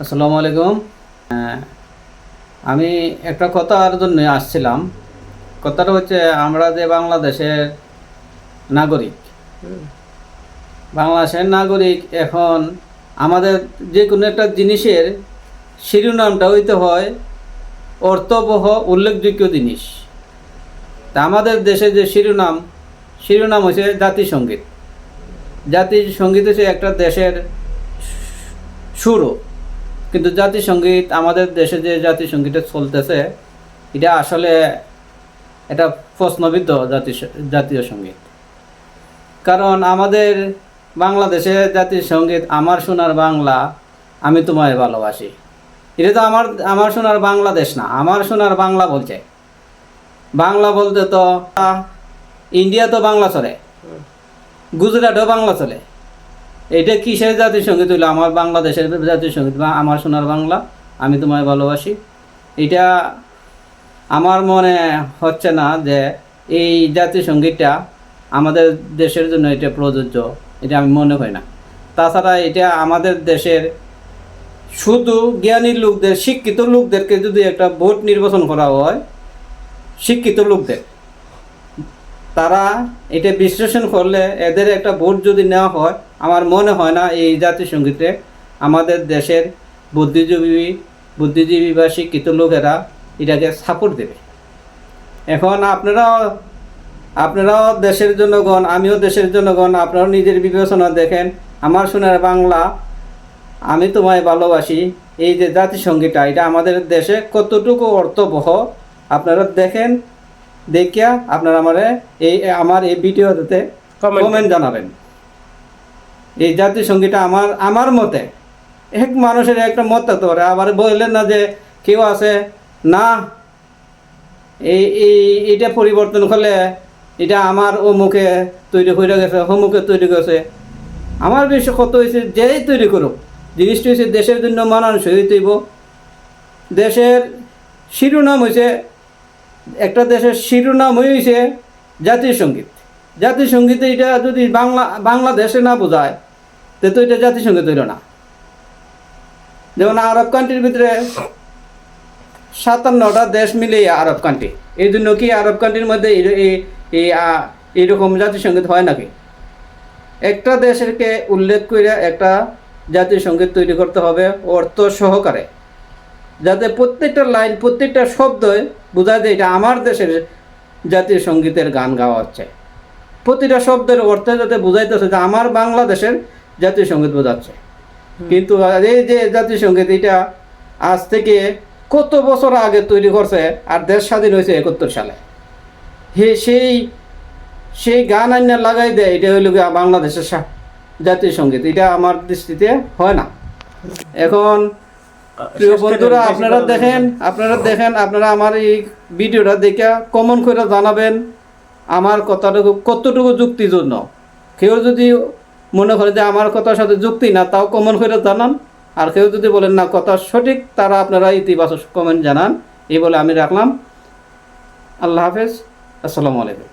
আসসালামু আলাইকুম। আমি একটা কথার জন্য আসছিলাম। কথাটা হচ্ছে, আমরা যে বাংলাদেশের নাগরিক, বাংলাদেশের নাগরিক, এখন আমাদের যে কোনো একটা জিনিসের শিরোনামটা হইতে হয় অর্থবহ উল্লেখযোগ্য জিনিস। তা আমাদের দেশে যে শিরোনাম হচ্ছে জাতিসংগীত। জাতিসংগীত হচ্ছে একটা দেশের সুরও, কিন্তু জাতিসংগীত, আমাদের দেশে যে জাতিসংগীতটা চলতেছে, এটা আসলে এটা প্রশ্নবিদ্ধ জাতীয় সঙ্গীত। কারণ আমাদের বাংলাদেশে জাতীয় সঙ্গীত আমার সোনার বাংলা, আমি তোমায় ভালোবাসি। এটা তো আমার সোনার বাংলাদেশ না, আমার সোনার বাংলা বলছে। বাংলা বলতে তো ইন্ডিয়া তো বাংলা চলে, গুজরাটও বাংলা চলে। এটা কিসের জাতীয় সঙ্গীত হইলো? আমার বাংলাদেশের জাতীয় সঙ্গীত বা আমার সোনার বাংলা, আমি তোমায় ভালোবাসি। এটা আমার মনে হচ্ছে না যে এই জাতীয় সঙ্গীতটা আমাদের দেশের জন্য এটা প্রযোজ্য, এটা আমি মনে করি না। তাছাড়া এটা আমাদের দেশের শুধু জ্ঞানী লোকদের, শিক্ষিত লোকদেরকে যদি একটা ভোট নির্বাচন করা হয়, শিক্ষিত লোকদের, তারা এটা বিশ্লেষণ করলে এদের একটা ভোট যদি নেওয়া হয়, আমার মনে হয় না এই জাতীয় সঙ্গীতে আমাদের দেশের বুদ্ধিজীবী বা শিক্ষিত লোকেরা এটাকে সাপোর্ট দেবে। এখন আপনারাও দেশের জনগণ, আমিও দেশের জনগণ, আপনারাও নিজের বিবেচনা দেখেন। আমার সোনার বাংলা, আমি তোমায় ভালোবাসি, এই যে জাতিসংগীতটা, এটা আমাদের দেশে কতটুকু অর্থবহ আপনারা দেখেন। দেখিয়া আপনারা আমার এই ভিডিওতে কমেন্ট জানাবেন। এই জাতিসংগীতটা আমার মতে, এক মানুষের একটা মত থাকতে পারে। আবার বললেন না যে কেউ আছে না এইটা পরিবর্তন করলে এটা আমার অমুকে তৈরি হয়ে গেছে, অমুকে তৈরি করেছে। আমার বেশি কত হয়েছে, যেই তৈরি করুক, জিনিসটা হয়েছে দেশের জন্য মানানসই হইতেইব। দেশের শিরোনাম হয়েছে, একটা দেশের শিরোনাম হয়েছে জাতীয় সঙ্গীত। জাতীয় সঙ্গীতে এটা যদি বাংলাদেশে না বোঝায়, তো এটা জাতীয় সঙ্গীত হইল না। যেমন আরব কান্ট্রির ভিতরে 57টা দেশ মিলে আরব কান্ট্রি। এই জন্য কি আরব কান্ট্রির মধ্যে এইরকম জাতীয় সঙ্গীত হয় নাকি? একটা দেশেরকে উল্লেখ করে একটা জাতীয় সঙ্গীত তৈরি করতে হবে অর্থ সহকারে, যাতে প্রত্যেকটা লাইন, প্রত্যেকটা শব্দই বোঝা যায় এটা আমার দেশের জাতীয় সঙ্গীতের গান গাওয়া হচ্ছে। প্রতিটা শব্দের অর্থে যাতে বোঝাইতেছে যে আমার বাংলাদেশের জাতীয় সঙ্গীত বোঝাচ্ছে। কিন্তু এই যে জাতীয় সঙ্গীত, এটা আজ থেকে কত বছর আগে তৈরি করছে, আর দেশ স্বাধীন হয়েছে 71 সালে। সেই গান আইনা লাগাই দেয়, এটা হইল বাংলাদেশের জাতীয় সঙ্গীত। এটা আমার দৃষ্টিতে হয় না। এখন প্রিয় বন্ধুরা, আপনারা দেখেন, আপনারা আমার এই ভিডিওটা দেখে কমেন্ট করে জানাবেন আমার কথাটুকু কতটুকু যুক্তির জন্য। কেউ যদি মনে করে যে আমার কথার সাথে যুক্তি না, তাও কমেন্ট করে জানান। আর কেউ যদি বলেন না কথা সঠিক, তারা আপনারা ইতিবাচক কমেন্ট জানান। এই বলে আমি রাখলাম। আল্লাহ হাফেজ, আসসালামু আলাইকুম।